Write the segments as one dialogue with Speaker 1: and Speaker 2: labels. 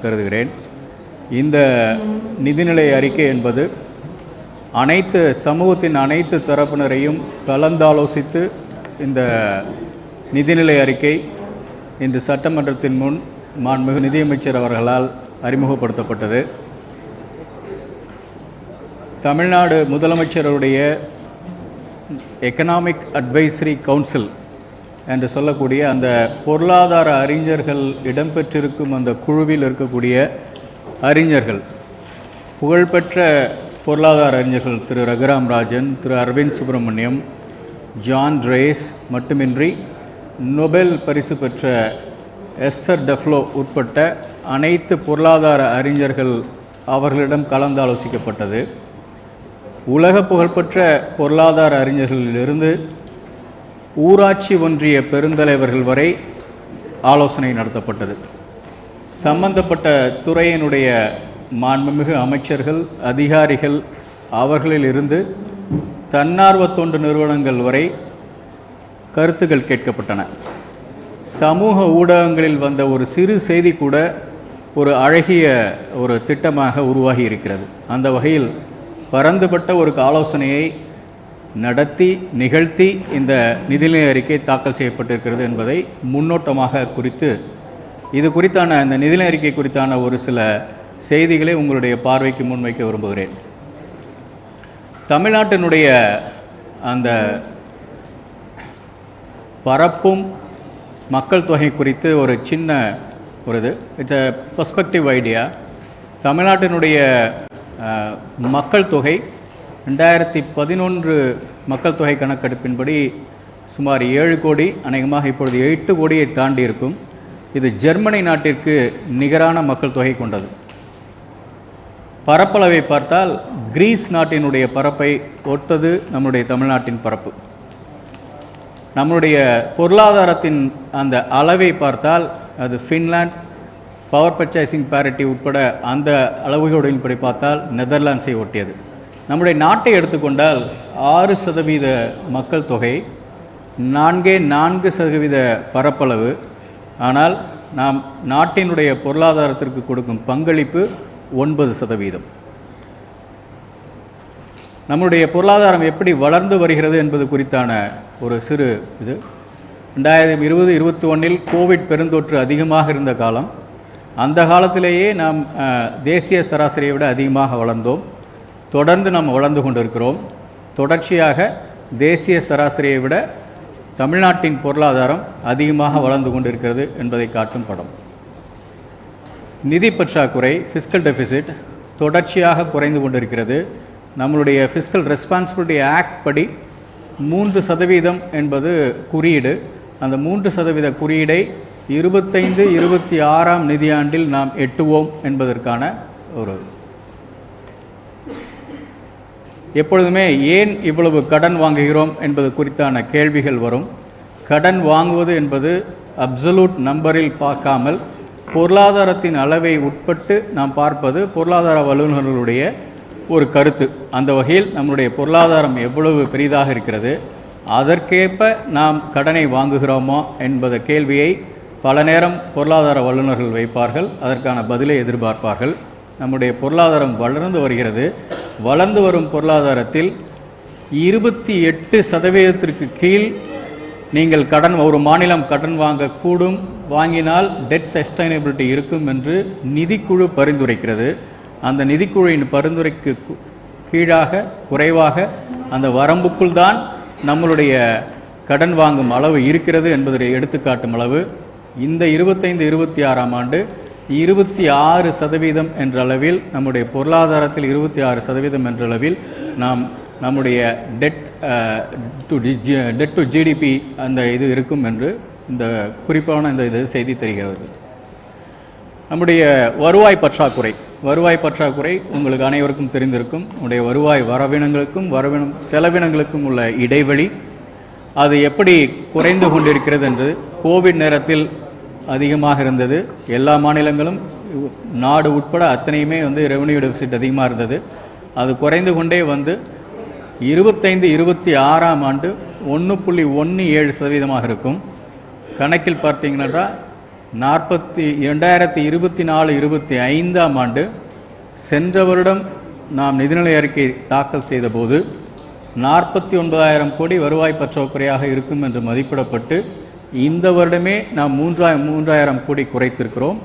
Speaker 1: கருதுகிறேன். இந்த நிதிநிலை அறிக்கை என்பது அனைத்து சமூகத்தின் அனைத்து தரப்பினரையும் கலந்தாலோசித்து இந்த நிதிநிலை அறிக்கை இன்று சட்டமன்றத்தின் முன் மாண்புமிகு நிதியமைச்சர் அவர்களால் அறிமுகப்படுத்தப்பட்டது. தமிழ்நாடு முதலமைச்சருடைய எக்கனாமிக் அட்வைசரி கவுன்சில் என்று சொல்லக்கூடிய அந்த பொருளாதார அறிஞர்கள் இடம்பெற்றிருக்கும் அந்த குழுவில் இருக்கக்கூடிய அறிஞர்கள், புகழ்பெற்ற பொருளாதார அறிஞர்கள் திரு ரகுராம் ராஜன், திரு அரவிந்த் சுப்பிரமணியம், ஜான் ரேஸ் மட்டுமின்றி நோபல் பரிசு பெற்ற எஸ்தர் டெஃப்லோ உட்பட்ட அனைத்து பொருளாதார அறிஞர்கள் அவர்களிடம் கலந்தாலோசிக்கப்பட்டது. உலக புகழ்பெற்ற பொருளாதார அறிஞர்களிலிருந்து ஊராட்சி ஒன்றிய பெருந்தலைவர்கள் வரை ஆலோசனை நடத்தப்பட்டது. சம்பந்தப்பட்ட துறையினுடைய மாண்புமிகு அமைச்சர்கள், அதிகாரிகள், அவர்களிலிருந்து தன்னார்வ தொண்டு நிறுவனங்கள் வரை கருத்துக்கள் கேட்கப்பட்டன. சமூக ஊடகங்களில் வந்த ஒரு சிறு செய்தி கூட ஒரு அழகிய ஒரு திட்டமாக உருவாகி இருக்கிறது. அந்த வகையில் பரந்துபட்ட ஒரு ஆலோசனையை நடத்தி நிகழ்த்தி இந்த நிதிநிலை அறிக்கை தாக்கல் செய்யப்பட்டிருக்கிறது என்பதை முன்னோட்டமாக குறித்து இது குறித்தான இந்த நிதிநிலை அறிக்கை குறித்தான ஒரு சில செய்திகளை உங்களுடைய பார்வைக்கு முன்வைக்க விரும்புகிறேன். தமிழ்நாட்டினுடைய அந்த பரப்பும் மக்கள் தொகை குறித்து ஒரு சின்ன ஒரு இட்ஸ் அ பெர்ஸ்பெக்டிவ் ஐடியா. தமிழ்நாட்டினுடைய மக்கள் தொகை 2011 மக்கள் தொகை கணக்கெடுப்பின்படி சுமார் 7 கோடி, அநேகமாக இப்பொழுது 8 கோடியை தாண்டி இருக்கும். இது ஜெர்மனி நாட்டிற்கு நிகரான மக்கள் தொகை கொண்டது. பரப்பளவை பார்த்தால் கிரீஸ் நாட்டினுடைய பரப்பை ஒத்தது நம்முடைய தமிழ்நாட்டின் பரப்பு. நம்முடைய பொருளாதாரத்தின் அந்த அளவை பார்த்தால் அது ஃபின்லாந்து, பவர் பர்ச்சேசிங் பேரிட்டி உட்பட அந்த அளவுகளின்படி பார்த்தால் நெதர்லாண்ட்ஸை ஒட்டியது. நம்முடைய நாட்டை எடுத்துக்கொண்டால் 6% மக்கள் தொகை, 4% பரப்பளவு. ஆனால் நாம் நாட்டினுடைய பொருளாதாரத்திற்கு கொடுக்கும் பங்களிப்பு 9%. நம்முடைய பொருளாதாரம் எப்படி வளர்ந்து வருகிறது என்பது குறித்தான ஒரு சிறு இது. 2020-21 கோவிட் பெருந்தொற்று அதிகமாக இருந்த காலம். அந்த காலத்திலேயே நாம் தேசிய சராசரியை விட அதிகமாக வளர்ந்தோம். தொடர்ந்து நாம் வளர்ந்து கொண்டிருக்கிறோம். தொடர்ச்சியாக தேசிய சராசரியை விட தமிழ்நாட்டின் பொருளாதாரம் அதிகமாக வளர்ந்து கொண்டிருக்கிறது என்பதை காட்டும் படம். நிதி பற்றாக்குறை, ஃபிஸ்கல் டெபிசிட் தொடர்ச்சியாக குறைந்து கொண்டிருக்கிறது. நம்மளுடைய ஃபிஸ்கல் ரெஸ்பான்சிபிலிட்டி ஆக்ட் படி 3% என்பது குறியீடு. அந்த 3% குறியீடை 25-26 நிதியாண்டில் நாம் எட்டுவோம் என்பதற்கான ஒரு எப்பொழுதுமே ஏன் இவ்வளவு கடன் வாங்குகிறோம் என்பது குறித்தான கேள்விகள் வரும். கடன் வாங்குவது என்பது அப்சல்யூட் நம்பரில் பார்க்காமல் பொருளாதாரத்தின் அளவை உட்பட்டு நாம் பார்ப்பது பொருளாதார வல்லுநர்களுடைய ஒரு கருத்து. அந்த வகையில் நம்முடைய பொருளாதாரம் எவ்வளவு பெரிதாக இருக்கிறது, அதற்கேற்ப நாம் கடனை வாங்குகிறோமா என்பத கேள்வியை பல நேரம் பொருளாதார வல்லுநர்கள் வைப்பார்கள். அதற்கான பதிலை எதிர்பார்ப்பார்கள். நம்முடைய பொருளாதாரம் வளர்ந்து வருகிறது. வளர்ந்து வரும் பொருளாதாரத்தில் 28% கீழ் நீங்கள் கடன், ஒரு மாநிலம் கடன் வாங்கக்கூடும், வாங்கினால் டெட் சஸ்டைனபிலிட்டி இருக்கும் என்று நிதிக்குழு பரிந்துரைக்கிறது. அந்த நிதிக்குழுவின் பரிந்துரைக்கு கீழாக, குறைவாக, அந்த வரம்புக்குள் தான் நம்மளுடைய கடன் வாங்கும் அளவு இருக்கிறது என்பதை எடுத்துக்காட்டும் அளவு இந்த 25-26 ஆண்டு 26% என்ற அளவில், நம்முடைய பொருளாதாரத்தில் 26% என்ற அளவில் நாம் நம்முடைய டெட் டு ஜிடிபி அந்த இது இருக்கும் என்று இந்த குறிப்பான இந்த இது செய்தி தெரிகிறது. நம்முடைய வருவாய் பற்றாக்குறை உங்களுக்கு அனைவருக்கும் தெரிந்திருக்கும். நம்முடைய வருவாய் வரவினங்களுக்கும் செலவினங்களுக்கும் உள்ள இடைவெளி அது எப்படி குறைந்து கொண்டிருக்கிறது என்று கோவிட் நேரத்தில் அதிகமாக இருந்தது. எல்லா மாநிலங்களும், நாடு உட்பட அத்தனையுமே ரெவென்யூ டெபிசிட் அதிகமாக இருந்தது. அது குறைந்து கொண்டே வந்து 25-26 ஆண்டு 1.17% இருக்கும். கணக்கில் பார்த்தீங்கன்னா 2024-25 ஆண்டு சென்ற வருடம் நாம் நிதிநிலை அறிக்கை தாக்கல் செய்த போது 49,000 கோடி வருவாய் பற்றாக்குறையாக இருக்கும் என்று மதிப்பிடப்பட்டு இந்த வருடமே நாம் 3,000 கோடி குறைத்திருக்கிறோம்.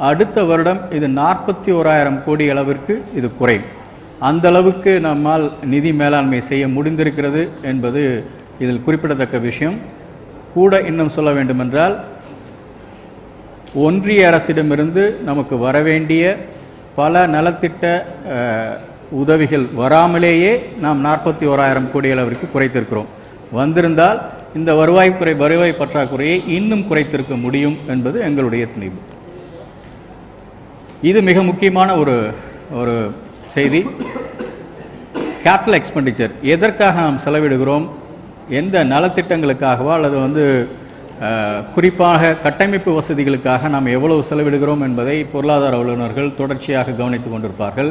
Speaker 1: அடுத்த வருடம் இது 41,000 கோடி அளவிற்கு இது குறையும். அந்த அளவுக்கு நம்மால் நிதி மேலாண்மை செய்ய முடிந்திருக்கிறது என்பது இதில் குறிப்பிடத்தக்க விஷயம். கூட இன்னும் சொல்ல வேண்டுமென்றால், ஒன்றிய அரசிடமிருந்து நமக்கு வரவேண்டிய பல நலத்திட்ட உதவிகள் வராமலேயே நாம் 41,000 கோடி அளவிற்கு குறைத்திருக்கிறோம். வந்திருந்தால் இந்த வருவாய் பற்றாக்குறையை இன்னும் குறைத்திருக்க முடியும் என்பது எங்களுடைய துணிவு. இது மிக முக்கியமான ஒரு செய்தி. கேபிட்டல் எக்ஸ்பெண்டிச்சர் எதற்காக நாம் செலவிடுகிறோம், எந்த நலத்திட்டங்களுக்காகவா அல்லது குறிப்பாக கட்டமைப்பு வசதிகளுக்காக நாம் எவ்வளவு செலவிடுகிறோம் என்பதை பொருளாதார வல்லுநர்கள் தொடர்ச்சியாக கவனித்துக் கொண்டிருப்பார்கள்.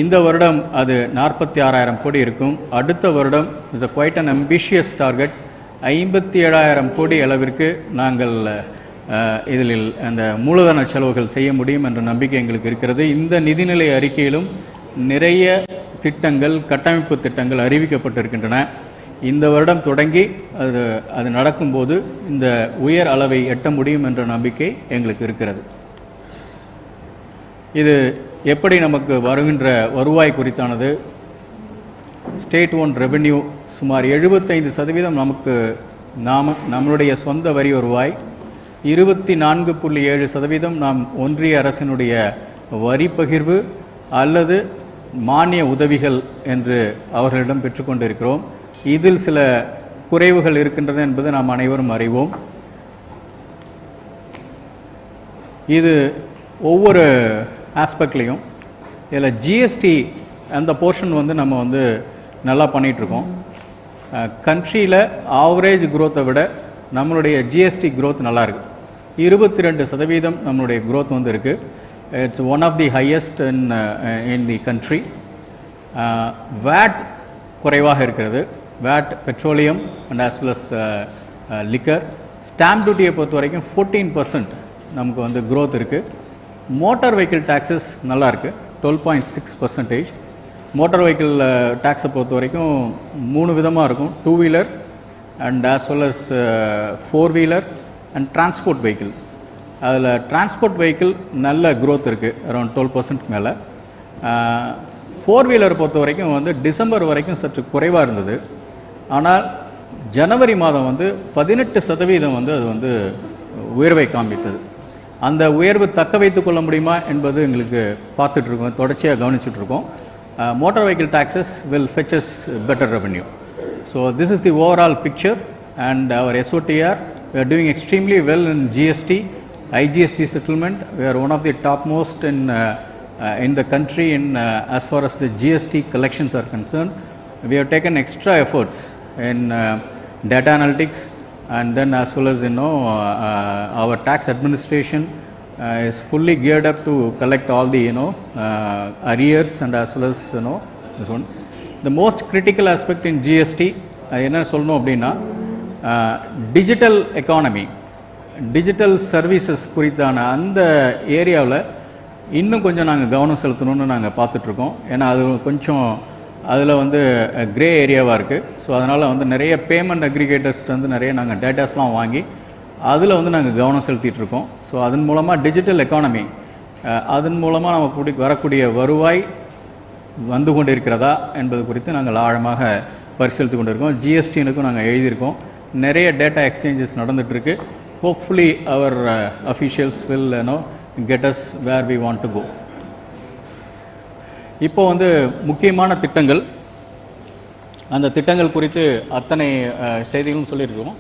Speaker 1: இந்த வருடம் அது 46,000 கோடி இருக்கும். அடுத்த வருடம் is quite an ambitious target 57,000 crore அளவிற்கு நாங்கள் இதில் அந்த மூலதன செலவுகள் செய்ய முடியும் என்ற நம்பிக்கை எங்களுக்கு இருக்கிறது. இந்த நிதிநிலை அறிக்கையிலும் நிறைய திட்டங்கள், கட்டமைப்பு திட்டங்கள் அறிவிக்கப்பட்டிருக்கின்றன. இந்த வருடம் தொடங்கி அது நடக்கும்போது இந்த உயர் அளவை எட்ட முடியும் என்ற நம்பிக்கை எங்களுக்கு இருக்கிறது. இது எப்படி நமக்கு வருகின்ற வருவாய் குறித்தானது, ஸ்டேட் ஓன் ரெவென்யூ சுமார் 75% நமக்கு நம்மளுடைய சொந்த வரி வருவாய், 24.7% நாம் ஒன்றிய அரசினுடைய வரி பகிர்வு அல்லது மானிய உதவிகள் என்று அவர்களிடம் பெற்றுக்கொண்டிருக்கிறோம். இதில் சில குறைவுகள் இருக்கின்றன என்பது நாம் அனைவரும் அறிவோம். இது ஒவ்வொரு ஆஸ்பெக்ட்லையும் இதில் ஜிஎஸ்டி அந்த போர்ஷன் நம்ம நல்லா பண்ணிகிட்ருக்கோம். கண்ட்ரியில் ஆவரேஜ் குரோத்தை விட நம்மளுடைய ஜிஎஸ்டி growth நல்லா இருக்கு. 22% நம்மளுடைய growth இருக்கு. It's one of the highest in the country. VAT குறைவாக இருக்கிறது. VAT petroleum and as well as liquor. Stamp டியூட்டியை பொறுத்த வரைக்கும் 14% நமக்கு growth இருக்கு. மோட்டார் வெஹிக்கிள் டாக்ஸஸ் நல்லா இருக்கு, 12.6%. மோட்டார் வெஹிக்கிள் டாக்ஸை பொறுத்த வரைக்கும் 3 விதமாக இருக்கும். 2 wheeler and as well as 4 wheeler and transport vehicle. அதில் டிரான்ஸ்போர்ட் வெஹிக்கிள் நல்ல growth இருக்குது, அரௌண்ட் 12% மேலே. 4 வீலர் பொறுத்த வரைக்கும் டிசம்பர் வரைக்கும் சற்று குறைவாக இருந்தது. ஆனால் ஜனவரி மாதம் 18% அது உயர்வை காண்பித்தது. அந்த உயர்வு தக்க வைத்துக் கொள்ள முடியுமா என்பது எங்களுக்கு பார்த்துட்ருக்கோம், தொடர்ச்சியாக கவனிச்சுட்ருக்கோம். motor vehicle taxes will fetch us better revenue. So this is the overall picture, and our SOTR, we are doing extremely well in GST, IGST settlement. We are one of the topmost in the country as far as the GST collections are concerned. We have taken extra efforts in data analytics, and then as well as our tax administration is fully geared up to collect all the arrears, and as well as this one. The most critical aspect in GST என்ன சொல்லணும் அப்படின்னா, digital economy, digital services குறித்தான அந்த ஏரியாவில் இன்னும் கொஞ்சம் நாங்கள் கவனம் செலுத்தணும்னு நாங்கள் பார்த்துட்ருக்கோம். ஏன்னா அது கொஞ்சம் அதில் கிரே ஏரியாவாக இருக்குது. ஸோ அதனால் நிறைய பேமெண்ட் அக்ரிகேட்டர்ஸ்ட்டு நிறைய நாங்கள் டேட்டாஸ்லாம் வாங்கி அதில் நாங்கள் கவனம் செலுத்திட்டு இருக்கோம். ஸோ அதன் மூலமாக டிஜிட்டல் எக்கானமி, அதன் மூலமாக நமக்கு வரக்கூடிய வருவாய் வந்து கொண்டு இருக்கிறதா என்பது குறித்து நாங்கள் ஆழமாக பரிசீலித்து கொண்டிருக்கோம். ஜிஎஸ்டினுக்கும் நாங்கள் எழுதியிருக்கோம். நிறைய டேட்டா எக்ஸ்சேஞ்சஸ் நடந்துகிட்ருக்கு. Hopefully our officials will get us where we want to go. இப்போ முக்கியமான திட்டங்கள், அந்த திட்டங்கள் குறித்து அத்தனை செய்திகளும் சொல்லியிருக்கோம்.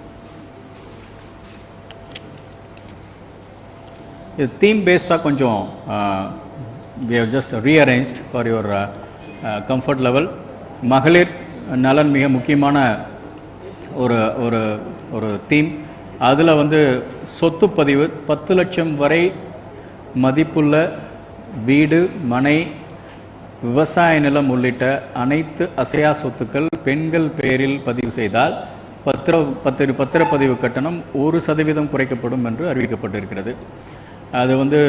Speaker 1: இது தீம் பேஸ்டாக கொஞ்சம் we have just rearranged for your comfort level. மகளிர் நலன் மிக முக்கியமான ஒரு தீம். அதில் சொத்து பதிவு 10 லட்சம் வரை மதிப்புள்ள வீடு, மனை, விவசாய நிலம் உள்ளிட்ட அனைத்து அசையா சொத்துக்கள் பெண்கள் பேரில் பதிவு செய்தால் பத்திரப்பதிவு கட்டணம் 1% குறைக்கப்படும் என்று அறிவிக்கப்பட்டிருக்கிறது. அது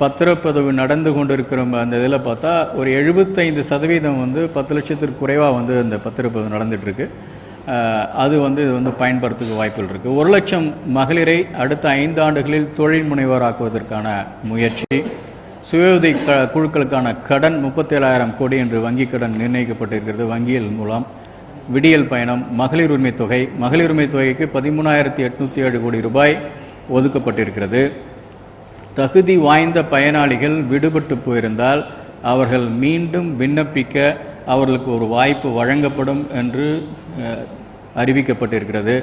Speaker 1: பத்திரப்பதிவு நடந்து கொண்டிருக்கிற அந்த இதில் பார்த்தா ஒரு 75% 10 லட்சத்திற்கு குறைவாக அந்த பத்திரப்பதிவு நடந்துகிட்ருக்கு. அது இது பயன்படுத்துக்கு வாய்ப்புகள் இருக்குது. 1 லட்சம் மகளிரை அடுத்த 5 ஆண்டுகளில் தொழில் முனைவோராக்குவதற்கான முயற்சி. சுய உதவி குழுக்களுக்கான கடன் 37,000 கோடி என்று வங்கிக் கடன் நிர்ணயிக்கப்பட்டிருக்கிறது. வங்கிகள் மூலம் விடியல் பயணம், மகளிர் உரிமை தொகை, மகளிர் உரிமை தொகைக்கு 13,807 கோடி ரூபாய் ஒதுக்கப்பட்டிருக்கிறது. தகுதி வாய்ந்த பயனாளிகள் விடுபட்டு போயிருந்தால் அவர்கள் மீண்டும் விண்ணப்பிக்க அவர்களுக்கு ஒரு வாய்ப்பு வழங்கப்படும் என்று அறிவிக்கப்பட்டிருக்கிறது.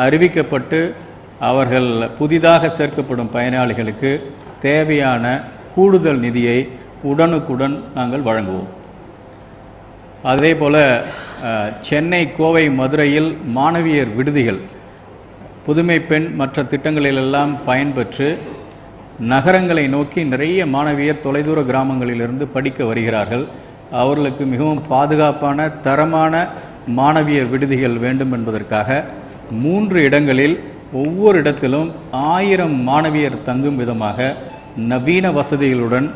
Speaker 1: அறிவிக்கப்பட்டு அவர்கள் புதிதாக சேர்க்கப்படும் பயனாளிகளுக்கு தேவையான கூடுதல் நிதியை உடனுக்குடன் நாங்கள் வழங்குவோம். அதே போல சென்னை, கோவை, மதுரையில் மாணவியர் விடுதிகள், புதுமை பெண் மற்ற திட்டங்களிலெல்லாம் பயன்பெற்று நகரங்களை நோக்கி நிறைய மாணவியர் தொலைதூர கிராமங்களிலிருந்து படிக்க வருகிறார்கள். அவர்களுக்கு மிகவும் பாதுகாப்பான தரமான மாணவியர் விடுதிகள் வேண்டும் என்பதற்காக 3 இடங்களில் ஒவ்வொரு இடத்திலும் 1000 மாணவியர் தங்கும் விதமாக நவீன வசதிகளுடன்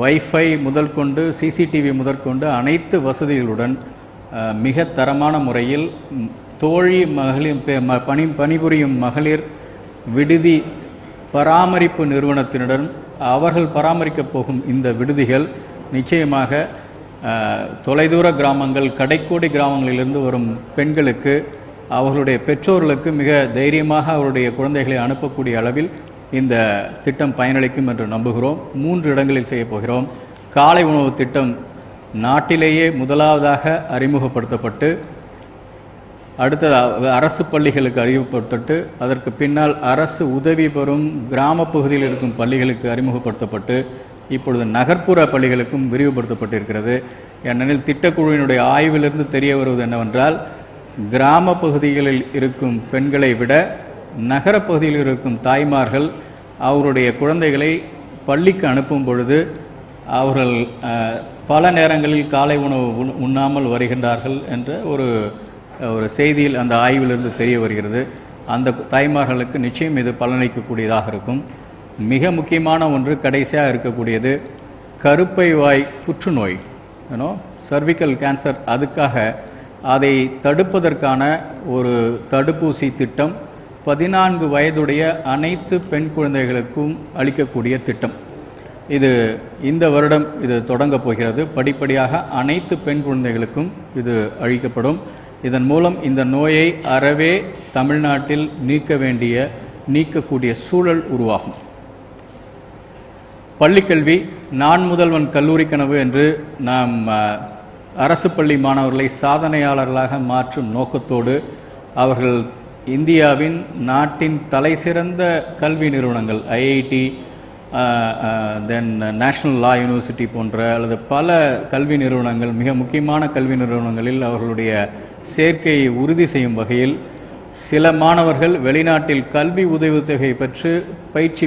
Speaker 1: வைஃபை முதல் கொண்டு சிசிடிவி முதற்கொண்டு அனைத்து வசதிகளுடன் மிக தரமான முறையில் தோழி மகளிர் பணிபுரியும் மகளிர் விடுதி பராமரிப்பு நிறுவனத்தினுடன் அவர்கள் பராமரிக்கப் போகும் இந்த விடுதிகள் நிச்சயமாக தொலைதூர கிராமங்கள், கடைக்கோடி கிராமங்களிலிருந்து வரும் பெண்களுக்கு, அவர்களுடைய பெற்றோர்களுக்கு மிக தைரியமாக அவருடைய குழந்தைகளை அனுப்பக்கூடிய அளவில் இந்த திட்டம் பயனளிக்கும் என்று நம்புகிறோம். 3 இடங்களில் செய்ய போகிறோம். காலை உணவு திட்டம் நாட்டிலேயே முதலாவதாக அறிமுகப்படுத்தப்பட்டு அடுத்தது அரசு பள்ளிகளுக்கு அறிமுகப்படுத்தப்பட்டு அதற்கு பின்னால் அரசு உதவி பெறும் கிராம பகுதியில் இருக்கும் பள்ளிகளுக்கு அறிமுகப்படுத்தப்பட்டு இப்பொழுது நகர்ப்புற பள்ளிகளுக்கும் விரிவுபடுத்தப்பட்டிருக்கிறது. ஏனெனில் திட்டக்குழுவினுடைய ஆய்விலிருந்து தெரிய வருவது என்னவென்றால், கிராம பகுதிகளில் இருக்கும் பெண்களை விட நகர பகுதியில் இருக்கும் தாய்மார்கள் அவருடைய குழந்தைகளை பள்ளிக்கு அனுப்பும் பொழுது அவர்கள் பல நேரங்களில் காலை உணவு உண்ணாமல் வருகின்றார்கள் என்ற ஒரு செய்தியில் அந்த ஆய்விலிருந்து தெரிய வருகிறது. அந்த தாய்மார்களுக்கு நிச்சயம் இது பலனளிக்கக்கூடியதாக இருக்கும். மிக முக்கியமான ஒன்று கடைசியாக இருக்கக்கூடியது கருப்பை வாய் புற்றுநோய், சர்விக்கல் கேன்சர். அதுக்காக அதை தடுப்பதற்கான ஒரு தடுப்பூசி திட்டம் 14 வயதுடைய அனைத்து பெண் குழந்தைகளுக்கும் அளிக்கக்கூடிய திட்டம். இது இந்த வருடம் இது தொடங்கப் போகிறது. படிப்படியாக அனைத்து பெண் குழந்தைகளுக்கும் இது அளிக்கப்படும். இதன் மூலம் இந்த நோயை அறவே தமிழ்நாட்டில் நீக்கக்கூடிய சூழல் உருவாகும். பள்ளிக்கல்வி நான் முதல்வன் கல்லூரி கனவு என்று நாம் அரசு பள்ளி மாணவர்களை சாதனையாளர்களாக மாற்றும் நோக்கத்தோடு அவர்கள் இந்தியாவின் நாட்டின் தலைசிறந்த கல்வி நிறுவனங்கள் ஐஐடி, தென் நேஷனல் லா யூனிவர்சிட்டி போன்ற அல்லது பல கல்வி நிறுவனங்கள், மிக முக்கியமான கல்வி நிறுவனங்களில் அவர்களுடைய சேர்க்கையை உறுதி செய்யும் வகையில் சில மாணவர்கள் வெளிநாட்டில் கல்வி உதவித்தொகை பெற்று பயிற்சி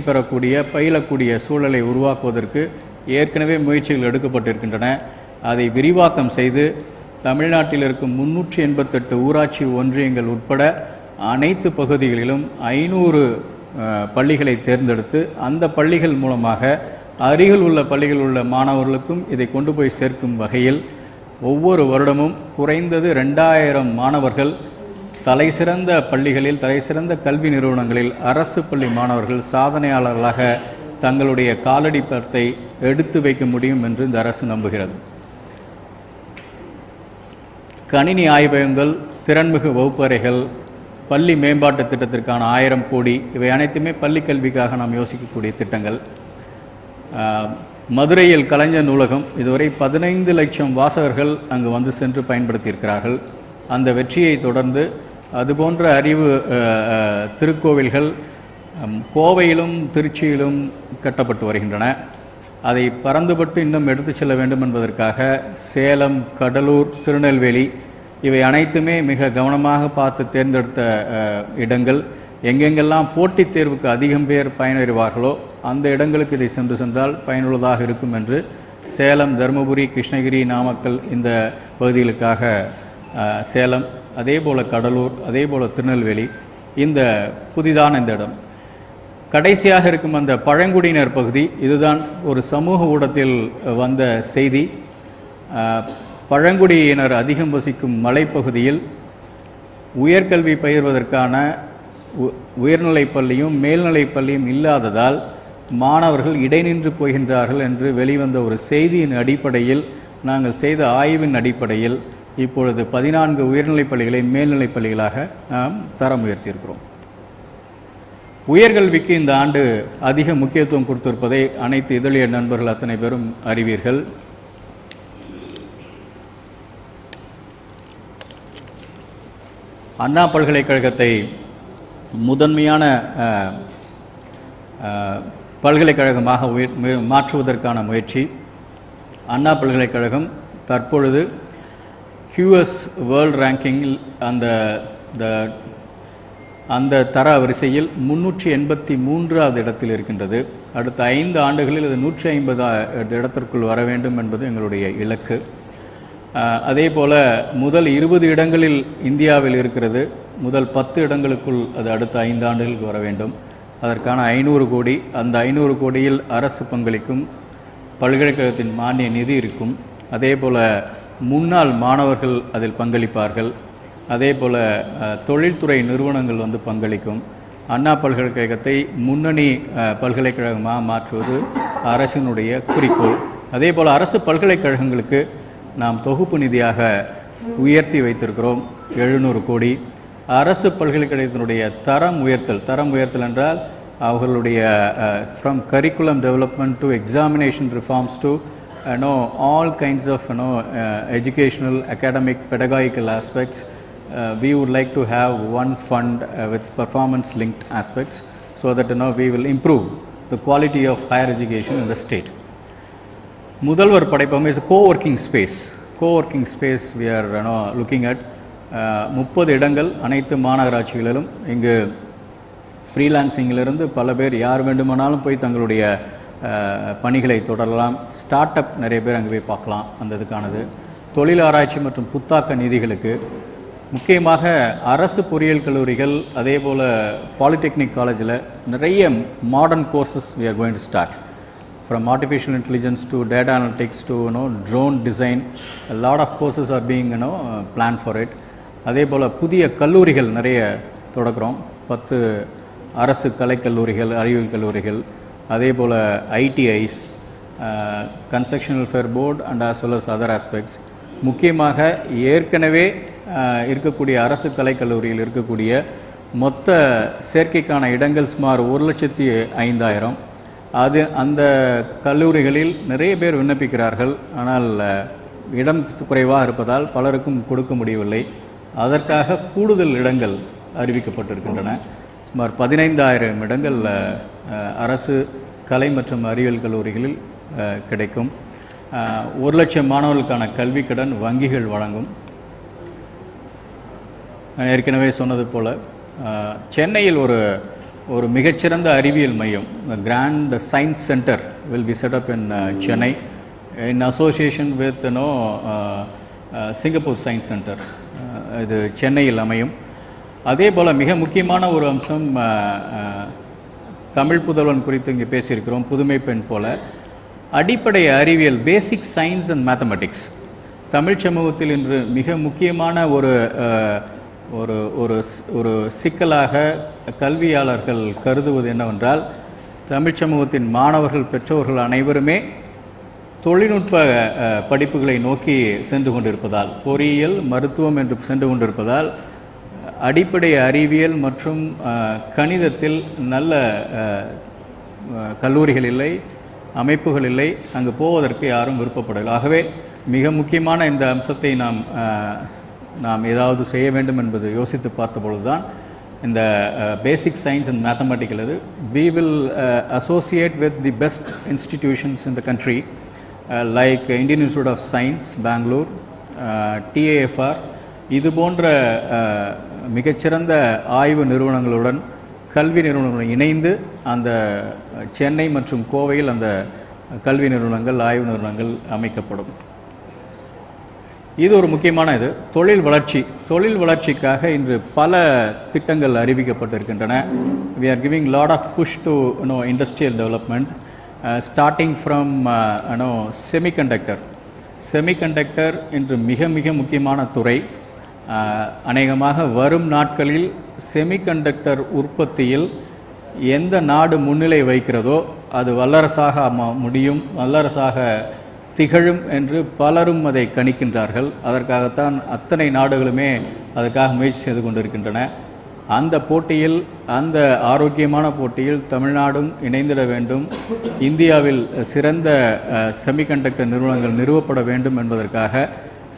Speaker 1: பயிலக்கூடிய சூழலை உருவாக்குவதற்கு ஏற்கனவே முயற்சிகள் எடுக்கப்பட்டிருக்கின்றன. அதை விரிவாக்கம் செய்து தமிழ்நாட்டில் இருக்கும் 388 ஊராட்சி ஒன்றியங்கள் உட்பட அனைத்து பகுதிகளிலும் 500 பள்ளிகளை தேர்ந்தெடுத்து அந்த பள்ளிகள் மூலமாக அருகில் உள்ள பள்ளிகளில் உள்ள மாணவர்களுக்கும் இதை கொண்டு போய் சேர்க்கும் வகையில் ஒவ்வொரு வருடமும் குறைந்தது 2000 மாணவர்கள் தலைசிறந்த பள்ளிகளில், தலைசிறந்த கல்வி நிறுவனங்களில் அரசு பள்ளி மாணவர்கள் சாதனையாளர்களாக தங்களுடைய காலடி படத்தை எடுத்து வைக்க முடியும் என்று இந்த அரசு நம்புகிறது. கணினி ஆய்வகங்கள், திறன்மிகு வகுப்பறைகள், பள்ளி மேம்பாட்டு திட்டத்திற்கான 1000 கோடி, இவை அனைத்துமே பள்ளி கல்விக்காக நாம் யோசிக்கக்கூடிய திட்டங்கள். மதுரையில் கலைஞர் நூலகம், இதுவரை 15 லட்சம் வாசகர்கள் அங்கு வந்து சென்று பயன்படுத்தியிருக்கிறார்கள். அந்த வெற்றியை தொடர்ந்து அதுபோன்ற அறிவு திருக்கோவில்கள் கோவையிலும் திருச்சியிலும் கட்டப்பட்டு வருகின்றன. அதை பறந்துபட்டு இன்னும் எடுத்து செல்ல வேண்டும் என்பதற்காக சேலம், கடலூர், திருநெல்வேலி இவை அனைத்துமே மிக கவனமாக பார்த்து தேர்ந்தெடுத்த இடங்கள். எங்கெங்கெல்லாம் போட்டித் தேர்வுக்கு அதிகம் பேர் பயனடைவார்களோ அந்த இடங்களுக்கு இதை சென்றால் பயனுள்ளதாக இருக்கும் என்று சேலம், தருமபுரி, கிருஷ்ணகிரி, நாமக்கல் இந்த பகுதிகளுக்காக சேலம், அதே போல் கடலூர், அதே போல் திருநெல்வேலி, இந்த புதிதான இந்த இடம். கடைசியாக இருக்கும் அந்த பழங்குடியினர் பகுதி, இதுதான் ஒரு சமூக ஊடகத்தில் வந்த செய்தி. பழங்குடியினர் அதிகம் வசிக்கும் மலைப்பகுதியில் உயர்கல்வி பயிர்வதற்கான உயர்நிலைப் பள்ளியும் மேல்நிலைப் பள்ளியும் இல்லாததால் மாணவர்கள் இடைநின்று போகின்றார்கள் என்று வெளிவந்த ஒரு செய்தியின் அடிப்படையில், நாங்கள் செய்த ஆய்வின் அடிப்படையில் இப்பொழுது 14 உயர்நிலைப் பள்ளிகளை மேல்நிலைப் பள்ளிகளாக நாம் தரம் உயர்த்தியிருக்கிறோம். உயர்கல்விக்கு இந்த ஆண்டு அதிக முக்கியத்துவம் கொடுத்திருப்பதை அனைத்து இதழிய நண்பர்கள் அத்தனை பேரும் அறிவீர்கள். அண்ணா பல்கலைக்கழகத்தை முதன்மையான பல்கலைக்கழகமாக மாற்றுவதற்கான முயற்சி. அண்ணா பல்கலைக்கழகம் தற்பொழுது QS வேர்ல்ட் ரேங்கிங்கில் அந்த தர வரிசையில் 383வது இடத்தில் இருக்கின்றது. அடுத்த 5 ஆண்டுகளில் இது 150 இடத்திற்குள் வர வேண்டும் என்பது எங்களுடைய இலக்கு. அதே போல முதல் 20 இடங்களில் இந்தியாவில் இருக்கிறது. முதல் 10 இடங்களுக்குள் அது அடுத்த 5 ஆண்டுகளுக்கு வர வேண்டும். அதற்கான 500 கோடி, அந்த 500 கோடியில் அரசு பங்களிக்கும், பல்கலைக்கழகத்தின் மானிய நிதி இருக்கும். அதே போல முன்னாள் மாணவர்கள் அதில் பங்களிப்பார்கள். அதே போல தொழில்துறை நிறுவனங்கள் வந்து பங்களிக்கும். அண்ணா பல்கலைக்கழகத்தை முன்னணி பல்கலைக்கழகமாக மாற்றுவது அரசினுடைய குறிக்கோள். அதே போல அரசு பல்கலைக்கழகங்களுக்கு நாம் தொகுப்பு நிதியாக உயர்த்தி வைத்திருக்கிறோம் 700 கோடி. அரசு பல்கலைக்கழகத்தினுடைய தரம் உயர்த்தல் என்றால் அவர்களுடைய from curriculum development to examination reforms to all kinds of educational, academic, pedagogical aspects. We would like to have one fund with performance linked aspects so that we will improve the quality of higher education in the state. முதல்வர் படைப்பகம் is a co-working space we are looking at. 30 இடங்கள் அனைத்து மாநகராட்சிகளிலும். இங்கு ஃப்ரீலான்சிங்கிலிருந்து பல பேர் யார் வேண்டுமானாலும் போய் தங்களுடைய பணிகளை தொடரலாம். ஸ்டார்ட் அப் நிறைய பேர் அங்கே போய் பார்க்கலாம். அந்த இதுக்கானது தொழில் ஆராய்ச்சி மற்றும் புத்தாக்க நிதிகளுக்கு முக்கியமாக அரசு பொறியியல் கல்லூரிகள், அதே போல் பாலிடெக்னிக் காலேஜில் நிறைய modern courses we are going to start. From artificial intelligence to data analytics to drone design, a lot of courses are being planned for it. அதே போல் புதிய கல்லூரிகள் நிறைய தொடக்கிறோம். 10 அரசு கலைக்கல்லூரிகள், அறிவியல் கல்லூரிகள், அதே போல் ITIs, construction welfare board and as well as other aspects. முக்கியமாக ஏற்கனவே இருக்கக்கூடிய அரசு கலைக்கல்லூரியில் இருக்கக்கூடிய மொத்த சேர்க்கைக்கான இடங்கள் சுமார் 1,05,000. அந்த கல்லூரிகளில் நிறைய பேர் விண்ணப்பிக்கிறார்கள். ஆனால் இடம் குறைவாக இருப்பதால் பலருக்கும் கொடுக்க முடியவில்லை. அதற்காக கூடுதல் இடங்கள் அறிவிக்கப்பட்டிருக்கின்றன. சுமார் 15,000 இடங்கள் அரசு கலை மற்றும் அறிவியல் கல்லூரிகளில் கிடைக்கும். 1,00,000 மாணவர்களுக்கான கல்வி கடன் வங்கிகள் வழங்கும். நான் ஏற்கனவே சொன்னது போல சென்னையில் ஒரு மிகச்சிறந்த அறிவியல் மையம், grand science centre will be set up in Chennai in association with Singapore science centre. இது சென்னையில் அமையும். அதே போல் மிக முக்கியமான ஒரு அம்சம், தமிழ் புதல்வன் குறித்து இங்கே பேசியிருக்கிறோம். புதுமை பெண் போல அடிப்படை அறிவியல், basic science and mathematics Tamil சமூகத்தில் இன்று மிக முக்கியமான ஒரு சிக்கலாக கல்வியாளர்கள் கருதுவது என்னவென்றால், தமிழ் சமூகத்தின் மாணவர்கள், பெற்றோர்கள் அனைவருமே தொழில்நுட்ப படிப்புகளை நோக்கி சென்று கொண்டிருப்பதால், பொறியியல், மருத்துவம் என்று சென்று கொண்டிருப்பதால் அடிப்படை அறிவியல் மற்றும் கணிதத்தில் நல்ல கல்லூரிகள் இல்லை, அமைப்புகள் இல்லை. அங்கு போவதற்கு யாரும் விருப்பப்படவில்லை. ஆகவே மிக முக்கியமான இந்த அம்சத்தை நாம் ஏதாவது செய்ய வேண்டும் என்பது யோசித்து பார்த்தபொழுதுதான் இந்த பேசிக் சயின்ஸ் அண்ட் மேத்தமெட்டிக்கல் இது we will associate with the best institutions in the country like Indian Institute of Science, Bangalore, TIFR. இது போன்ற மிகச்சிறந்த ஆய்வு நிறுவனங்களுடன், கல்வி நிறுவனங்களுடன் இணைந்து அந்த சென்னை மற்றும் கோவையில் அந்த கல்வி நிறுவனங்கள், ஆய்வு நிறுவனங்கள் அமைக்கப்படும். இது ஒரு முக்கியமான இது. தொழில் வளர்ச்சிக்காக இன்று பல திட்டங்கள் அறிவிக்கப்பட்டிருக்கின்றன. We are giving lot of push to industrial development, starting from semiconductor இன்று மிக மிக முக்கியமான துறை. அநேகமாக வரும் நாட்களில் செமிகண்டக்டர் உற்பத்தியில் எந்த நாடு முன்னிலை வைக்கிறதோ அது வல்லரசாக வல்லரசாக திகழும் என்று பலரும் அதை கணிக்கின்றார்கள். அதற்காகத்தான் அத்தனை நாடுகளுமே அதற்காக முயற்சி செய்து கொண்டிருக்கின்றன. அந்த போட்டியில், அந்த ஆரோக்கியமான போட்டியில் தமிழ்நாடும் இணைந்திட வேண்டும். இந்தியாவில் சிறந்த செமிகண்டக்டர் நிறுவனங்கள் நிறுவப்பட வேண்டும் என்பதற்காக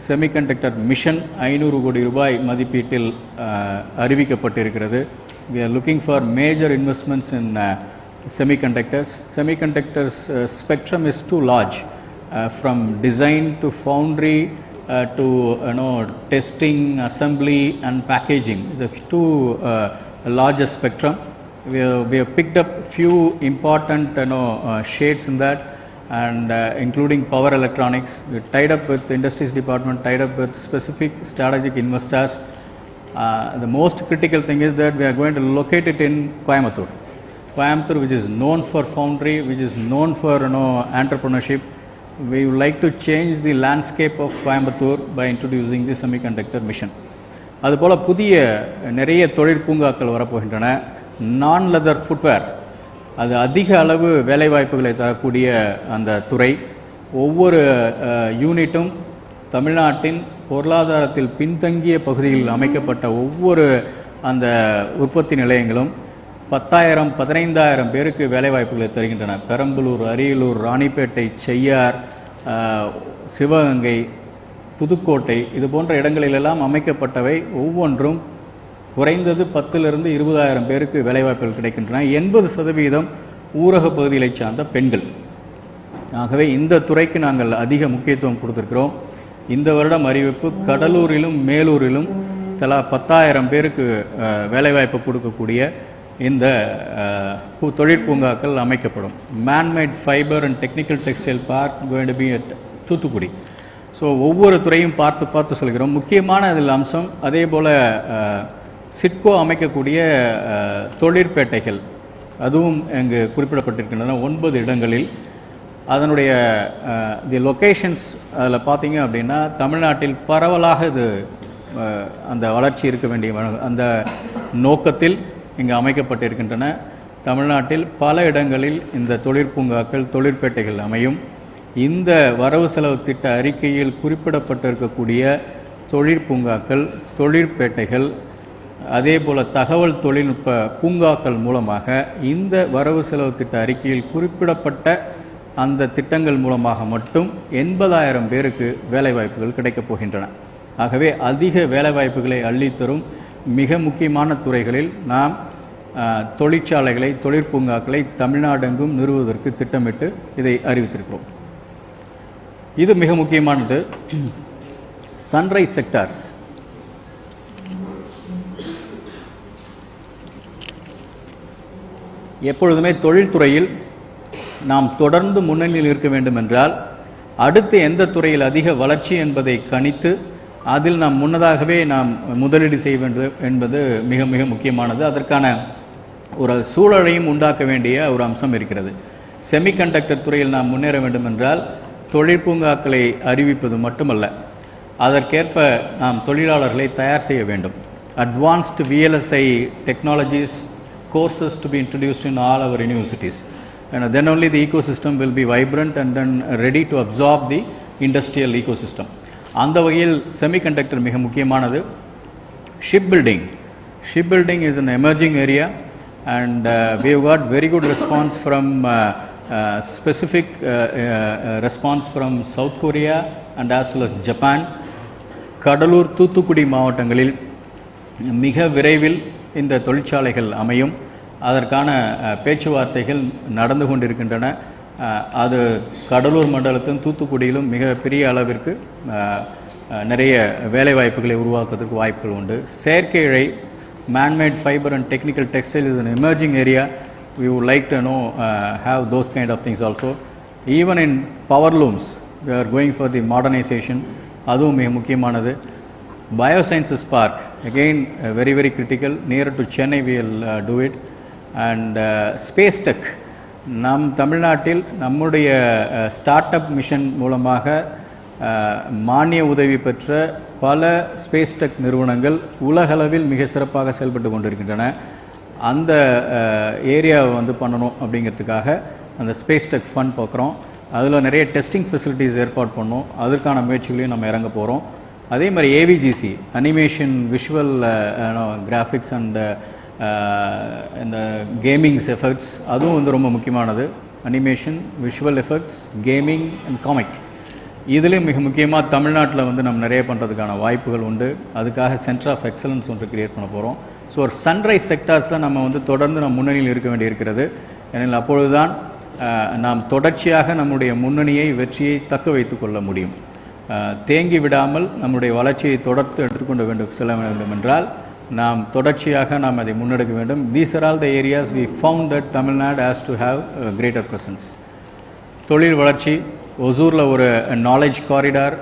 Speaker 1: செமிகண்டக்டர் மிஷன் 500 கோடி ரூபாய் மதிப்பீட்டில் அறிவிக்கப்பட்டிருக்கிறது. We are looking for major investments in semiconductors. Semiconductors spectrum is too large, from design to foundry to testing, assembly and packaging. It's a too larger spectrum. We have picked up few important shades in that, and including power electronics. We tied up with Industries Department, tied up with specific strategic investors. The most critical thing is that we are going to locate it in Coimbatore, which is known for foundry, which is known for entrepreneurship. We would like to change the landscape of Coimbatore by introducing the semiconductor mission. அதுபோல புதிய நிறைய தொழிற்பூங்காக்கள் வரப்போகின்றன. நான் leather footwear, அது அதிக அளவு வேலைவாய்ப்புகளை தரக்கூடிய அந்த துறை. ஒவ்வொரு யூனிட்டும் தமிழ்நாட்டின் பொருளாதாரத்தில் பின்தங்கிய பகுதியில் அமைக்கப்பட்ட ஒவ்வொரு அந்த உற்பத்தி நிலையங்களும் 10,000 15,000 பேருக்கு வேலைவாய்ப்புகளை தருகின்றன. பெரம்பலூர், அரியலூர், ராணிப்பேட்டை, செய்யார், சிவகங்கை, புதுக்கோட்டை இது போன்ற இடங்களிலெல்லாம் அமைக்கப்பட்டவை. ஒவ்வொன்றும் குறைந்தது 10,000 20,000 பேருக்கு வேலைவாய்ப்புகள் கிடைக்கின்றன. 80% ஊரக பகுதிகளை சார்ந்த பெண்கள். ஆகவே இந்த துறைக்கு நாங்கள் அதிக முக்கியத்துவம் கொடுத்திருக்கிறோம். இந்த வருடம் அறிவிப்பு கடலூரிலும் மேலூரிலும் தலா 10,000 பேருக்கு வேலைவாய்ப்பு கொடுக்கக்கூடிய இந்த தொழிற்பூங்காக்கள் அமைக்கப்படும். Manmade fibre and technical textile park going to be at Thoothukudi. So ஒவ்வொரு துறையும் பார்த்து சொல்கிறோம். முக்கியமான இதில் அம்சம் அதே போல் சிட்கோ அமைக்கக்கூடிய தொழிற்பேட்டைகள், அதுவும் இங்கு குறிப்பிடப்பட்டிருக்கின்றன 9 இடங்களில். அதனுடைய தி லொக்கேஷன்ஸ் அதில் பார்த்தீங்க அப்படின்னா தமிழ்நாட்டில் பரவலாக இது அந்த வளர்ச்சி இருக்க வேண்டிய அந்த நோக்கத்தில் இங்கு அமைக்கப்பட்டிருக்கின்றன. தமிழ்நாட்டில் பல இடங்களில் இந்த தொழிற்பூங்காக்கள், தொழிற்பேட்டைகள் அமையும். இந்த வரவு செலவு திட்ட அறிக்கையில் குறிப்பிடப்பட்டிருக்கக்கூடிய தொழிற்பூங்காக்கள், தொழிற்பேட்டைகள், அதே போல தகவல் தொழில்நுட்ப பூங்காக்கள் மூலமாக இந்த வரவு செலவு திட்ட அறிக்கையில் குறிப்பிடப்பட்ட அந்த திட்டங்கள் மூலமாக மட்டும் 80,000 பேருக்கு வேலைவாய்ப்புகள் கிடைக்கப் போகின்றன. ஆகவே அதிக வேலைவாய்ப்புகளை அள்ளித்தரும் மிக முக்கியமான துறைகளில் நாம் தொழிற்சாலைகளை, தொழிற்பூங்காக்களை தமிழ்நாடெங்கும் நிறுவுவதற்கு திட்டமிட்டு இதை அறிவித்திருக்கிறோம். இது மிக முக்கியமானது. சன்ரைஸ் செக்டார்ஸ், எப்பொழுதுமே தொழில்துறையில் நாம் தொடர்ந்து முன்னணியில் இருக்க வேண்டும் என்றால் அடுத்து எந்த துறையில் அதிக வளர்ச்சி என்பதை கணித்து அதில் நாம் முன்னதாகவே நாம் முதலீடு செய்ய வேண்டும் என்பது மிக மிக முக்கியமானது. அதற்கான ஒரு சூழலையும் உண்டாக்க வேண்டிய ஒரு அம்சம் இருக்கிறது. செமிகண்டக்டர் துறையில் நாம் முன்னேற வேண்டும் என்றால் தொழிற்பூங்காக்களை அறிவிப்பது மட்டுமல்ல, அதற்கேற்ப நாம் தொழிலாளர்களை தயார் செய்ய வேண்டும். Advanced VLSI technologies courses to be introduced in all our universities, and then only the ecosystem will be vibrant and then ready to absorb the industrial ecosystem. அந்த வகையில் செமிகண்டக்டர் மிக முக்கியமானது. Ship building is an emerging area, and we have got very good response from specific response from South Korea and as well as Japan. Cuddalore, Thoothukudi மாவட்டங்களில் மிக விரைவில் இந்த தொழிற்சாலைகள் அமையும். அதற்கான பேச்சுவார்த்தைகள் நடந்து கொண்டிருக்கின்றன. அது கடலூர் மண்டலத்திலும் தூத்துக்குடியிலும் மிக பெரிய அளவிற்கு நிறைய வேலைவாய்ப்புகளை உருவாக்குவதற்கு வாய்ப்புகள் உண்டு. செயற்கை இழை, man-made fiber and technical textile is an emerging area. We would like to have those kind of things also. Even in power looms, we are going for the modernization. அதுவும் மிக முக்கியமானது. Biosciences park again very critical, near to Chennai we will do it. And space tech, நம் தமிழ்நாட்டில் நம்முடைய start up mission மூலமாக மானிய உதவி பெற்ற பல ஸ்பேஸ் டெக் நிறுவனங்கள் உலகளவில் மிக சிறப்பாக செயல்பட்டு கொண்டிருக்கின்றன. அந்த ஏரியாவை வந்து பண்ணணும் அப்படிங்கிறதுக்காக அந்த ஸ்பேஸ் டெக் ஃபண்ட் பார்க்குறோம். அதில் நிறைய டெஸ்டிங் ஃபெசிலிட்டிஸ் ஏற்பாடு பண்ணோம். அதற்கான முயற்சிகளையும் நம்ம இறங்க போகிறோம். அதே மாதிரி AVGC, animation, visual graphics and இந்த கேமிங்ஸ் எஃபெக்ட்ஸ், அதுவும் வந்து ரொம்ப முக்கியமானது. Animation, visual effects, gaming and comic, இதுலேயும் மிக முக்கியமாக தமிழ்நாட்டில் வந்து நம்ம நிறைய பண்ணுறதுக்கான வாய்ப்புகள் உண்டு. அதுக்காக சென்டர் ஆஃப் எக்ஸலன்ஸ் ஒன்று கிரியேட் பண்ண போகிறோம். ஸோ ஒரு சன்ரைஸ் செக்டார்ஸில் நம்ம வந்து தொடர்ந்து நம்ம முன்னணியில் இருக்க வேண்டியிருக்கிறது. ஏனெனில் அப்பொழுதுதான் நாம் தொடர்ச்சியாக நம்முடைய முன்னணியை, வெற்றியை தக்க வைத்து கொள்ள முடியும். தேங்கி விடாமல் நம்முடைய வளர்ச்சியை தொடர்ந்து எடுத்துக்கொண்டு செல்ல வேண்டும் என்றால் நாம் தொடர்ச்சியாக நாம் அதை முன்னெடுக்க வேண்டும். These are all the areas we found that Tamil Nadu has to have a greater presence. தொழில் வளர்ச்சி, ஒசூரில் ஒரு knowledge corridor,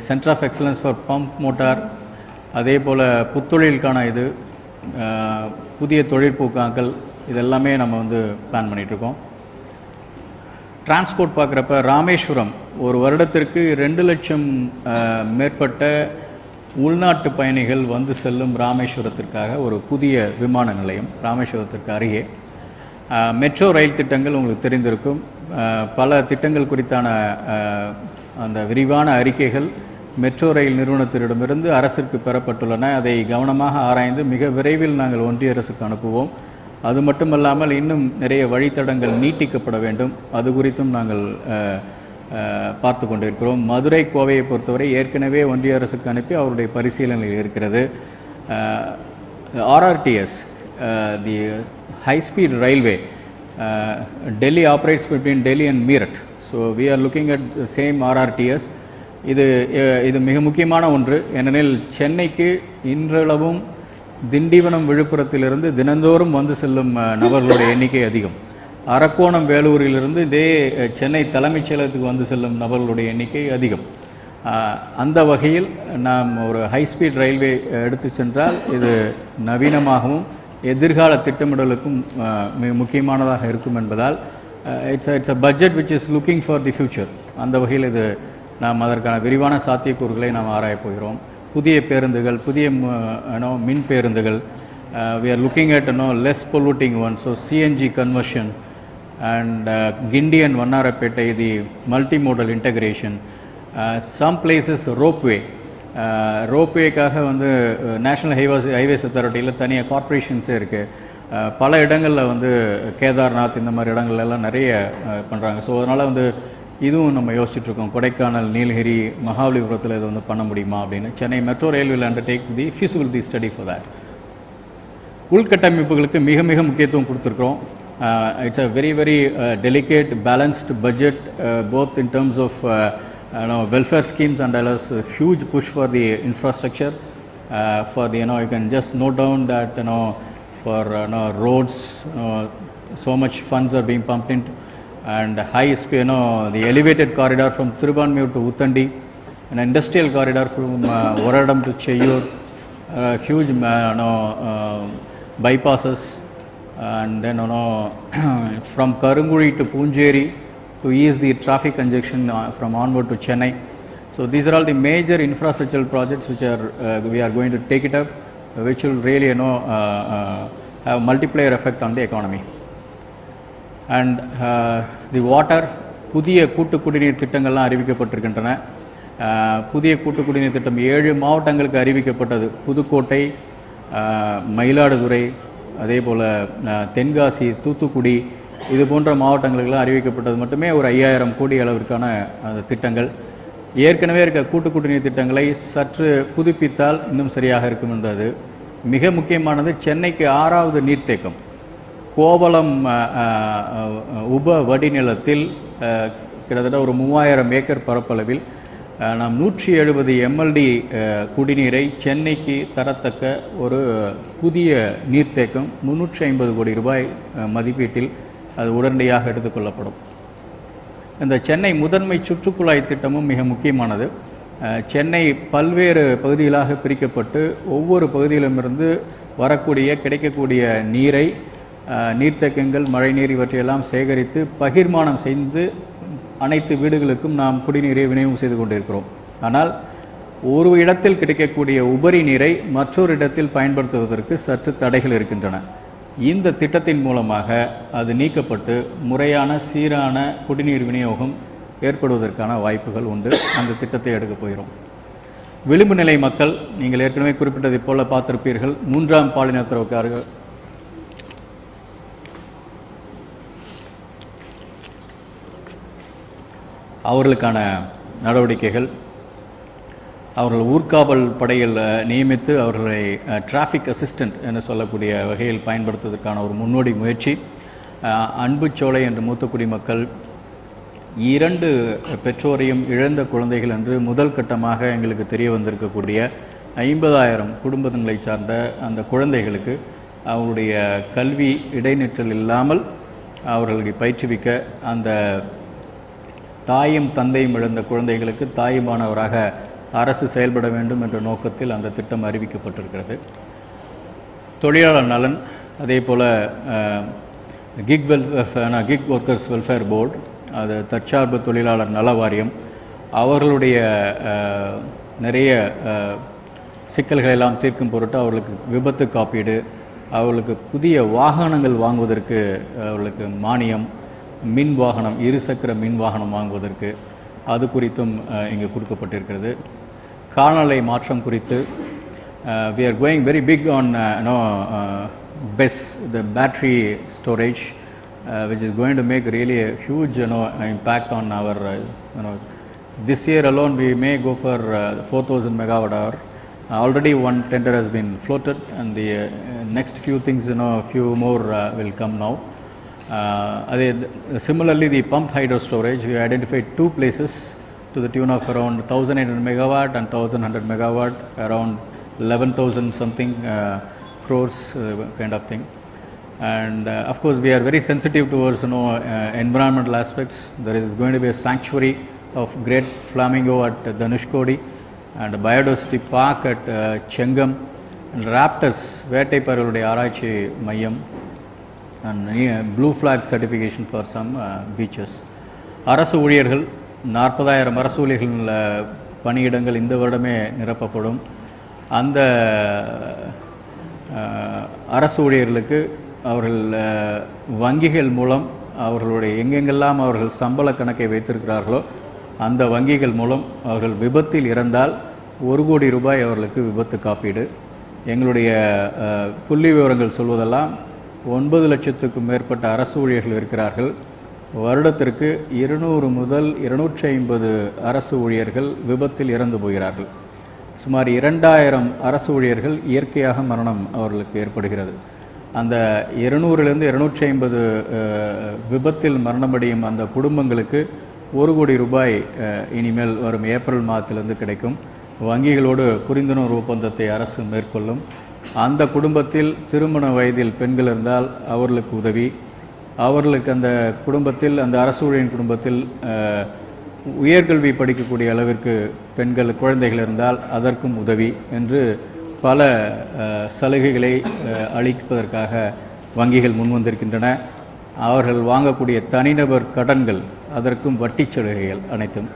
Speaker 1: centre of excellence for pump motor, அதே போல் புத்தொழிலுக்கான இது, புதிய தொழிற்பூக்காக்கள், இதெல்லாமே நம்ம வந்து பிளான் பண்ணிகிட்ருக்கோம். டிரான்ஸ்போர்ட் பார்க்குறப்ப ராமேஸ்வரம் ஒரு வருடத்திற்கு 2 லட்சம் மேற்பட்ட உள்நாட்டு பயணிகள் வந்து செல்லும் ராமேஸ்வரத்திற்காக ஒரு புதிய விமான நிலையம் ராமேஸ்வரத்திற்கு அருகே. மெட்ரோ ரயில் திட்டங்கள் உங்களுக்கு தெரிந்திருக்கும். பல திட்டங்கள் குறித்தான அந்த விரிவான அறிக்கைகள் மெட்ரோ ரயில் நிறுவனத்திடமிருந்து அரசிற்கு பெறப்பட்டுள்ளன. அதை கவனமாக ஆராய்ந்து மிக விரைவில் நாங்கள் ஒன்றிய அரசுக்கு அனுப்புவோம். அது மட்டுமல்லாமல் இன்னும் நிறைய வழித்தடங்கள் நீட்டிக்கப்பட வேண்டும். அது குறித்தும் நாங்கள் பார்த்து கொண்டிருக்கிறோம். மதுரை, கோவையை பொறுத்தவரை ஏற்கனவே ஒன்றிய அரசுக்கு அனுப்பி அவருடைய பரிசீலனையில் இருக்கிறது. RRTS, the high speed railway, Delhi operates between Delhi and Meerut. So we are looking at same RRTS. இது மிக முக்கியமான ஒன்று. ஏனெனில் சென்னைக்கு இன்றளவும் திண்டிவனம், விழுப்புரத்திலிருந்து தினந்தோறும் வந்து செல்லும் நபர்களுடைய எண்ணிக்கை அதிகம். அரக்கோணம், வேலூரிலிருந்து இதே சென்னை தலைமைச் செயலகத்துக்கு வந்து செல்லும் நபர்களுடைய எண்ணிக்கை அதிகம். அந்த வகையில் நாம் ஒரு ஹைஸ்பீட் ரயில்வே எடுத்து சென்றால் இது நவீனமாகவும் எதிர்கால திட்டமிடலுக்கும் மிக முக்கியமானதாக இருக்கும் என்பதால் it's a budget which is looking for the future. அந்த வகையில் இது நாம் அதற்கான விரிவான சாத்தியக்கூறுகளை நாம் ஆராயப் போகிறோம். புதிய பேருந்துகள், புதிய மின் பேருந்துகள், we are looking at less polluting ones, so CNG conversion and Gindi and Vannarapettai, the multimodal integration. Some places ரோப்வேக்காக வந்து நேஷனல் ஹைவேஸ் அத்தாரிட்டியில் தனியாக கார்பரேஷன்ஸே இருக்குது. பல இடங்களில் வந்து கேதார்நாத் இந்த மாதிரி இடங்கள்லாம் நிறைய பண்ணுறாங்க. ஸோ அதனால் வந்து இதுவும் நம்ம யோசிச்சுட்ருக்கோம். கொடைக்கானல், நீலகிரி, மகாபலிபுரத்தில் இதை வந்து பண்ண முடியுமா அப்படின்னு. Chennai metro rail will undertake the feasibility study for that. உள்கட்டமைப்புகளுக்கு மிக மிக முக்கியத்துவம் கொடுத்துருக்குறோம். It's a very delicate balanced budget, both in terms of welfare schemes and as a huge push for the infrastructure, for the you can just note down that for roads, so much funds are being pumped into, and high speed, the elevated corridor from Thiruvanmiyur to Uthandi, an industrial corridor from Oradam to Cheyyur, huge bypasses, and then from Karunguri to Punjeri to ease the traffic congestion from onward to Chennai. So these are all the major infrastructural projects which are we are going to take it up, which will really have multiplier effect on the economy. And the water, புதிய கூட்டு குடிநீர் திட்டங்கள்லாம் அறிவிக்கப்பட்டிருக்கின்றன. புதிய கூட்டு குடிநீர் திட்டம் 7 மாவட்டங்களுக்கு அறிவிக்கப்பட்டது. புதுக்கோட்டை, மயிலாடுதுறை, அதே போல் தென்காசி, தூத்துக்குடி, இது போன்ற மாவட்டங்களுக்கெல்லாம் அறிவிக்கப்பட்டது மட்டுமே ஒரு 5000 கோடி அளவிற்கான அந்த திட்டங்கள். ஏற்கனவே இருக்க கூட்டு குடிநீர் திட்டங்களை சற்று புதுப்பித்தால் இன்னும் சரியாக இருக்கும் என்றது. மிக முக்கியமானது சென்னைக்கு 6வது நீர்த்தேக்கம் கோவளம் உப வடிநிலத்தில் கிட்டத்தட்ட ஒரு 3000 ஏக்கர் பரப்பளவில் நாம் 170 MLD குடிநீரை சென்னைக்கு தரத்தக்க ஒரு புதிய நீர்த்தேக்கம் 350 கோடி ரூபாய் மதிப்பீட்டில் அது உடனடியாக எடுத்துக்கொள்ளப்படும். இந்த சென்னை முதன்மை சுற்றுக்குழாய் திட்டமும் மிக முக்கியமானது. சென்னை பல்வேறு பகுதிகளாக பிரிக்கப்பட்டு ஒவ்வொரு பகுதியிலுமிருந்து வரக்கூடிய கிடைக்கக்கூடிய நீரை, நீர்த்தேக்கங்கள், மழைநீர் இவற்றையெல்லாம் சேகரித்து பகிர்மானம் செய்து அனைத்து வீடுகளுக்கும் நாம் குடிநீரை விநியோகம் செய்து கொண்டிருக்கிறோம். ஆனால் ஒரு இடத்தில் கிடைக்கக்கூடிய உபரி நீரை மற்றொரு இடத்தில் பயன்படுத்துவதற்கு சற்று தடைகள் இருக்கின்றன. இந்த திட்டத்தின் மூலமாக அது நீக்கப்பட்டு முறையான சீரான குடிநீர் விநியோகம் ஏற்படுவதற்கான வாய்ப்புகள் உண்டு. அந்த திட்டத்தை எடுக்கப் போகிறோம். விளிம்பு நிலை மக்கள், நீங்கள் ஏற்கனவே குறிப்பிட்டதை போல பார்த்திருப்பீர்கள், 3ஆம் பாலினத்தவர்கள் அவர்களுக்கான நடவடிக்கைகள், அவர்கள் ஊர்காவல் படையில் நியமித்து அவர்களை டிராஃபிக் அசிஸ்டன்ட் என்று சொல்லக்கூடிய வகையில் பயன்படுத்துவதற்கான ஒரு முன்னோடி முயற்சி. அன்புச்சோலை என்ற மூத்த குடிமக்கள் 2 பெற்றோரையும் இழந்த குழந்தைகள் என்று முதல் கட்டமாக எங்களுக்கு தெரிய வந்திருக்கக்கூடிய 50,000 குடும்பங்களை சார்ந்த அந்த குழந்தைகளுக்கு அவருடைய கல்வி இடைநிற்றல் இல்லாமல் அவர்களுக்கு பயிற்றுவிக்க, அந்த தாயும் தந்தையும் இழந்த குழந்தைகளுக்கு தாயுமானவராக அரசு செயல்பட வேண்டும் என்ற நோக்கத்தில் அந்த திட்டம் அறிவிக்கப்பட்டிருக்கிறது. தொழிலாளர் நலன், அதே போல் கிக் ஒர்க்கர்ஸ் வெல்ஃபேர் போர்டு, அது தற்சார்பு தொழிலாளர் நல வாரியம், அவர்களுடைய நிறைய சிக்கல்களை எல்லாம் தீர்க்கும் பொருட்டு அவர்களுக்கு விபத்து காப்பீடு, அவர்களுக்கு புதிய வாகனங்கள் வாங்குவதற்கு அவர்களுக்கு மானியம், மின் வாகனம், இருசக்கர மின் வாகனம் வாங்குவதற்கு அது குறித்தும் இங்கு கொடுக்கப்பட்டிருக்கிறது. காலநிலை மாற்றம் குறித்து we are going very big on BESS, the battery storage, which is going to make really a huge impact on our this year alone we may go for 4,000 megawatt hour. Already one tender has been floated, and the next few things, few more will come now. Similarly, the pumped hydro storage, we identified 2 places to the tune of around 1,800 megawatt and 1,100 megawatt, around 11,000 something crores kind of thing. And of course, we are very sensitive towards environmental aspects. There is going to be a sanctuary of great flamingo at Dhanushkodi, and a biodiversity park at Chengam, and raptors, வேட்டை பறவைகளுடைய ஆராய்ச்சி மையம், and blue flag certification for some beaches. அரசு ஊழியர்கள் 40,000 அரசு ஊழியர்கள் பணியிடங்கள் இந்த வருடமே நிரப்பப்படும். அந்த அரசு ஊழியர்களுக்கு அவர்கள் வங்கிகள் மூலம் அவர்களுடைய எங்கெங்கெல்லாம் அவர்கள் சம்பள கணக்கை வைத்திருக்கிறார்களோ அந்த வங்கிகள் மூலம் அவர்கள் விபத்தில் இறந்தால் 1 கோடி ரூபாய் அவர்களுக்கு விபத்து காப்பீடு. எங்களுடைய புள்ளி விவரங்கள் சொல்வதெல்லாம் 9 லட்சத்துக்கும் மேற்பட்ட அரசு ஊழியர்கள் இருக்கிறார்கள். வருடத்திற்கு 200 முதல் 250 அரசு ஊழியர்கள் விபத்தில் இறந்து போகிறார்கள். சுமார் 2000 அரசு ஊழியர்கள் இயற்கையாக மரணம் அவர்களுக்கு ஏற்படுகிறது. அந்த 200லிருந்து 250 விபத்தில் மரணமடையும் அந்த குடும்பங்களுக்கு 1 கோடி ரூபாய் இனிமேல் வரும் ஏப்ரல் மாதத்திலிருந்து கிடைக்கும். வங்கிகளோடு புரிந்துணர்வு ஒப்பந்தத்தை அரசு மேற்கொள்ளும். அந்த குடும்பத்தில் திருமண வயதில் பெண்கள் இருந்தால் அவர்களுக்கு உதவி, அவர்களுக்கு அந்த குடும்பத்தில், அந்த அரசு ஊழியரின் குடும்பத்தில் உயர்கல்வி படிக்கக்கூடிய அளவிற்கு பெண்கள் குழந்தைகள் இருந்தால் அதற்கும் உதவி என்று பல சலுகைகளை அளிப்பதற்காக வங்கிகள் முன்வந்திருக்கின்றன. அவர்கள் வாங்கக்கூடிய தனிநபர் கடன்கள், அதற்கும் வட்டி சலுகைகள் அனைத்தும்.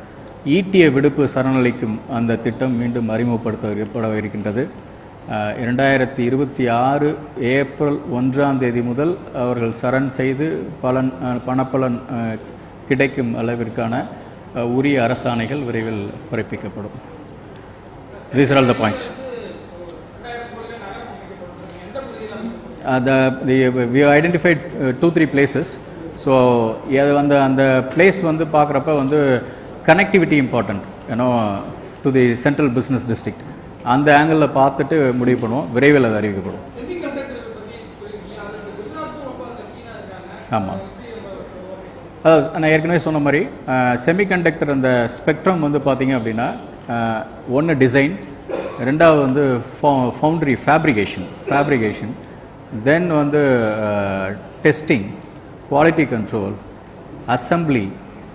Speaker 1: ஈட்டிய விடுப்பு சரணளிக்கும் அந்த திட்டம் மீண்டும் அறிமுகப்படுத்தப்பட இருக்கின்றது. 2026 ஏப்ரல் 1ஆம் தேதி முதல் அவர்கள் சரண் செய்து பணப்பலன் கிடைக்கும் அளவிற்கான உரிய அரசாணைகள் விரைவில் பிறப்பிக்கப்படும். These are all the points. We have identified 2-3 places. So அந்த place வந்து பார்க்குறப்ப வந்து connectivity important, to the central business district. அந்த ஆங்கிளில் பார்த்துட்டு முடிவு பண்ணுவோம். விரைவில் அது அறிவிக்கப்படும். ஆமாம், நான் ஏற்கனவே சொன்ன மாதிரி செமிகண்டக்டர் அந்த ஸ்பெக்ட்ரம் வந்து பார்த்தீங்க அப்படின்னா, ஒன்று டிசைன், ரெண்டாவது வந்து ஃபவுண்டரி ஃபேப்ரிகேஷன், தென் வந்து testing, quality control, assembly,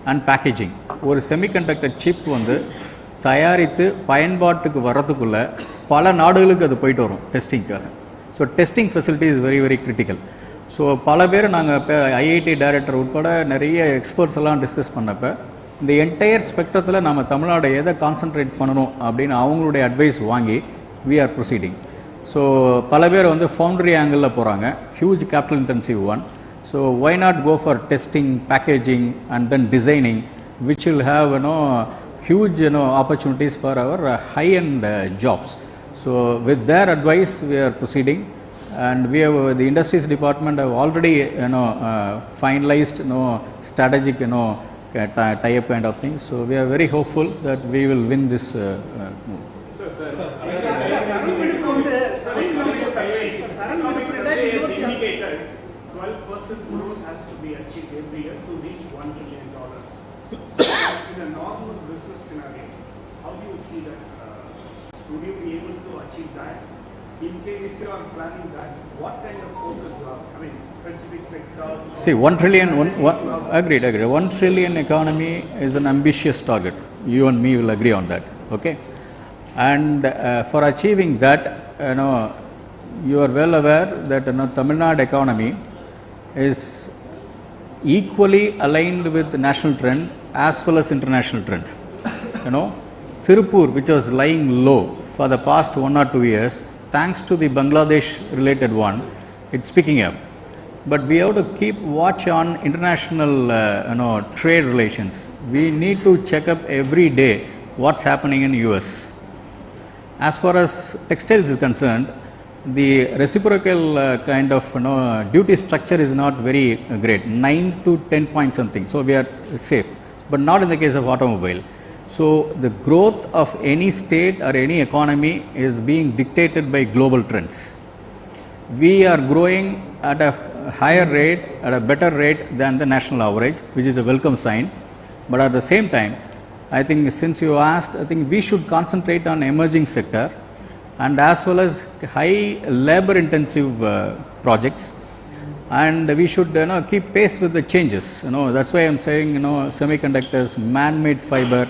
Speaker 1: and packaging. ஒரு செமிகண்டக்டர் சிப் வந்து தயாரித்து பயன்பாட்டுக்கு வர்றதுக்குள்ள பல நாடுகளுக்கு அது போயிட்டு வரும் டெஸ்டிங்காக. So testing facility is very very critical. So பல பேர் நாங்கள் இப்போ ஐஐடி டைரக்டர் உட்பட நிறைய எக்ஸ்பர்ட்ஸ் எல்லாம் டிஸ்கஸ் பண்ணப்போ இந்த என்டையர் ஸ்பெக்ட்ரத்தில் நம்ம தமிழ்நாடு எதை கான்சென்ட்ரேட் பண்ணணும் அப்படின்னு அவங்களுடைய அட்வைஸ் வாங்கி வி ஆர் ப்ரொசீடிங். ஸோ பல பேர் வந்து ஃபவுண்டரி ஆங்கிளில் போகிறாங்க, huge capital intensive one. So why not go for testing, packaging and then designing, which will have huge opportunities for our high-end jobs. So with their advice we are proceeding, and we have the industries department have already finalized strategic tie-up kind of things. So we are very hopeful that we will win this move.
Speaker 2: Indicated 12% growth has to be achieved every year to reach $1 trillion. In a normal business scenario, how do you see that? Would you be able to achieve that? In case if you are planning that, what kind of focus you are? I mean, specific sectors?
Speaker 1: See, 1 trillion, agreed. 1 trillion economy is an ambitious target. You and me will agree on that, okay? And for achieving that, you are well aware that Tamil Nadu economy is equally aligned with national trend as well as international trend. Tirupur, which was lying low for the past 1 or 2 years, thanks to the Bangladesh related one, it's picking up. But we have to keep watch on international trade relations. We need to check up every day what's happening in US. As far as textiles is concerned, the reciprocal kind of duty structure is not very great, 9 to 10 point something, so we are safe, but not in the case of automobile. So the growth of any state or any economy is being dictated by global trends. We are growing at a higher rate, at a better rate than the national average, which is a welcome sign. But at the same time, I think since you asked, I think we should concentrate on emerging sector and as well as high labor intensive projects, and we should keep pace with the changes. That's why I'm saying semiconductors, man-made fiber,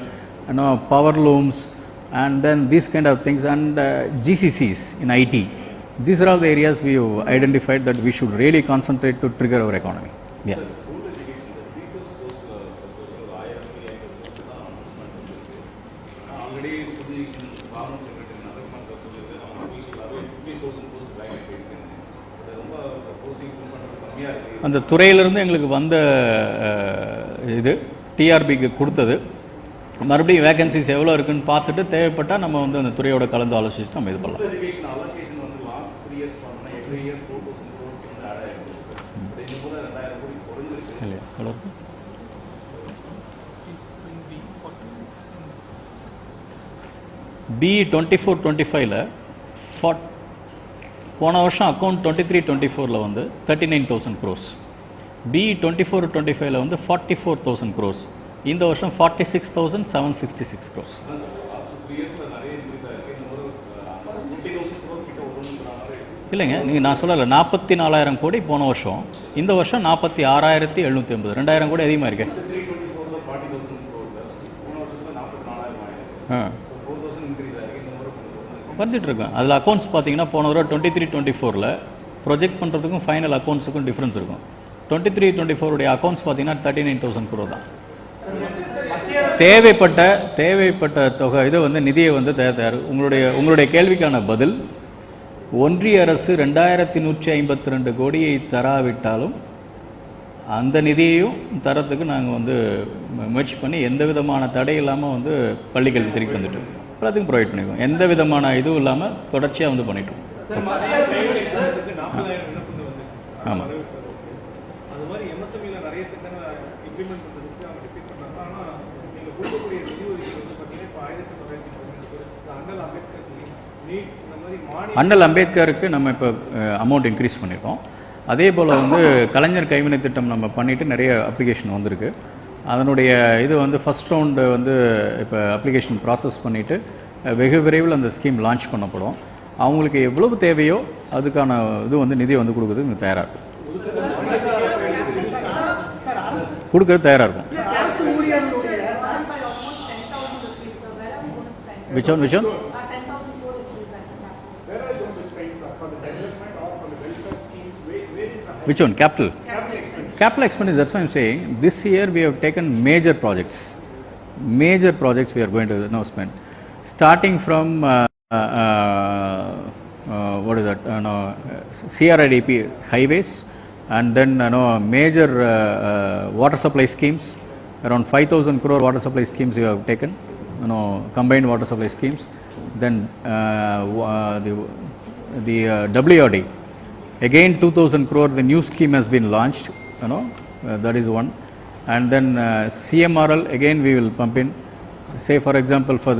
Speaker 1: power looms, and then these kind of things, and GCCs in IT. These are all the areas we have identified that we should really concentrate to trigger our economy. Yeah. அந்த துறையிலிருந்து எங்களுக்கு வந்த இது டிஆர்பிக்கு கொடுத்தது. மறுபடியும் vacancies எவ்வளோ இருக்குன்னு பார்த்துட்டு தேவைப்பட்டால் நம்ம வந்து அந்த துறையோட கலந்து ஆலோசிச்சுட்டு நம்ம இது பண்ணலாம். BE 24-25 போன வருஷம் அக்கௌண்ட் 23-24 வந்து 39,000 crores, BE 24-25 வந்து 44,000 crores, இந்த வருஷம் 46,766 crores. இல்லைங்க, நீங்கள் நான் சொல்லலை, 44,000 கோடி போன வருஷம், இந்த வருஷம் 46,750, 2,000 கோடி அதிகமாக இருக்கேன். வந்துட்டுருக்கோம். அதில் அக்கௌண்ட்ஸ் பார்த்தீங்கன்னா போன தடவை 23-24 ப்ரொஜெக்ட் பண்ணுறதுக்கும் ஃபைனல் அக்கௌண்ட்ஸுக்கும் டிஃப்ரென்ஸ் இருக்கும். 23-24 அக்கௌண்ட்ஸ் பார்த்தீங்கன்னா 39,000 crore தான். தேவைப்பட்ட தொகை இது வந்து நிதியை வந்து தயார். உங்களுடைய கேள்விக்கான பதில், ஒன்றிய அரசு 2,152 கோடியை தராவிட்டாலும் அந்த நிதியையும் தரத்துக்கு நாங்கள் வந்து முயற்சி பண்ணி எந்த விதமான தடை இல்லாமல் வந்து பள்ளிக்கல்வி திருப்பி வந்துட்டோம். எல்லாத்துக்கும் ப்ரொவைட் பண்ணிடுவோம், எந்த விதமான இதுவும் இல்லாமல் தொடர்ச்சியாக வந்து பண்ணிட்டோம். ஆமாம். அண்ணல் அம்பேத்கருக்கு நம்ம இப்போ அமௌண்ட் இன்க்ரீஸ் பண்ணியிருக்கோம். அதே போல் வந்து கலைஞர் கைவினை திட்டம் நம்ம பண்ணிவிட்டு நிறைய அப்ளிகேஷன் வந்திருக்கு. அதனுடைய இது வந்து ஃபஸ்ட் ரவுண்டு வந்து இப்போ அப்ளிகேஷன் ப்ராசஸ் பண்ணிவிட்டு வெகு விரைவில் அந்த ஸ்கீம் லான்ச் பண்ணப்படும். அவங்களுக்கு எவ்வளவு தேவையோ அதுக்கான இது வந்து நிதி வந்து கொடுக்குறதுக்கு தயாராக இருக்கும். Which one?
Speaker 3: 10,000 crore rupees that we have.
Speaker 2: Where are you going to spend, sir? For the development or for the welfare schemes? Where is the
Speaker 1: Which one? Capital.
Speaker 2: capital expenditure?
Speaker 1: Capital expenditure, that's what I'm saying. This year we have taken major projects. Major projects we are going to now spend. Starting from, what is that? CRIDP highways, and then major water supply schemes. Around 5,000 crore water supply schemes we have taken. Combined water supply schemes. Then the WRD. Again 2,000 crore, the new scheme has been launched, that is one. And then CMRL, again we will pump in. Say for example for the